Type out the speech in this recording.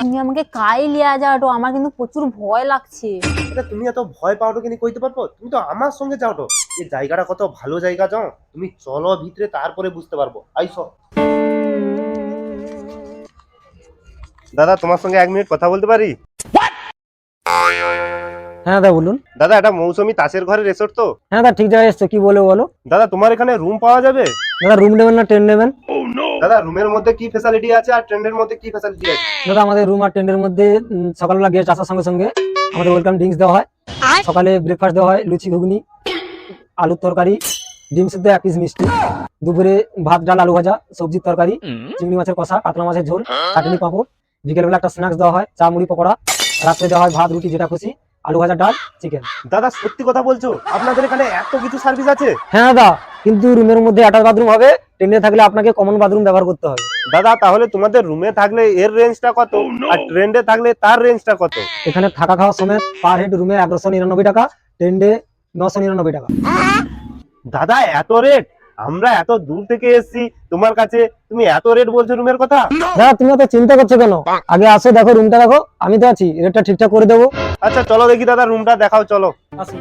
তুমি আমাকে কাই লিয়া যাও, আমার কিন্তু প্রচুর ভয় লাগছে। এটা তুমি এত ভয় পাওটো কিনি কইতে পারবো? তুমি তো আমার সঙ্গে যাও তো। এই জায়গাটা কত ভালো জায়গা যাও, তুমি চলো ভিতরে, তারপরে বুঝতে পারবো। আইসো। দাদা, তোমার সঙ্গে 1 মিনিট কথা বলতে পারি? হ্যাঁ দাদা বলুন। দাদা, এটা মৌসুমী তাসের ঘরের রিসোর্ট তো? হ্যাঁ দাদা ঠিক জায়গায় এসছো, কি বলে বলো। দাদা, তোমার এখানে রুম পাওয়া যাবে? দাদা রুম নেবেন না ট্রেন নেবেন? দাদা, রুমের মধ্যে কি ফ্যাসিলিটি আছে আর ট্রেন্ডের মধ্যে কি ফ্যাসিলিটি আছে? দাদা আমাদের রুম আর টেন্টের মধ্যে সকালবেলা গেস্ট আসার সঙ্গে সঙ্গে আমাদের ওয়েলকাম ড্রিঙ্কস দেওয়া হয়। সকালে ব্রেকফাস্ট দেওয়া হয়, লুচি ঘুগনি, আলুর তরকারি, ডিম সিদ্ধ 1 পিস মিষ্টি। দুপুরে ভাত ডাল আলু ভাজা, সবজির তরকারি, চিংড়ি মাছের কষা, কাতলা মাছের ঝোল, চাটনি পাঁপড়। বিকেলবেলা একটা স্ন্যাক্স দেওয়া হয়, চা মুড়ি পকোড়া। রাত্রে দেওয়া হয় ভাত রুটি যেটা খুশি, আলু ভাজা ডাল চিকেন। দাদা, সত্যি কথা বলছো? আপনাদের এখানে এত কিছু সার্ভিস আছে? হ্যাঁ দাদা, কিন্তু রুমের মধ্যে অ্যাটাচ বাথরুম হবে, ট্রেনে থাকলে আপনাকে কমন বাথরুম ব্যবহার করতে হবে। দাদা, তাহলে তোমাদের রুমে থাকলে এর রেঞ্জটা কত, আর ট্রেন্ডে থাকলে তার রেঞ্জটা কত? এখানে থাকা খাওয়া সমেত পার হেড রুমে 1199 টাকা, ট্রেন্ডে 999 টাকা। দাদা, এত রেট? আমরা এত দূর থেকে এসেছি তোমার কাছে, তুমি এত রেট বলছো রুমের কথা? দাদা তুমি তো চিন্তা করছো কেন? আগে আসো, দেখো রুমটা দেখো, আমি তো আছি, রেটটা ঠিকঠাক করে দেবো। আচ্ছা চলো দেখি দাদা, রুমটা দেখাও, চলো। আসুন।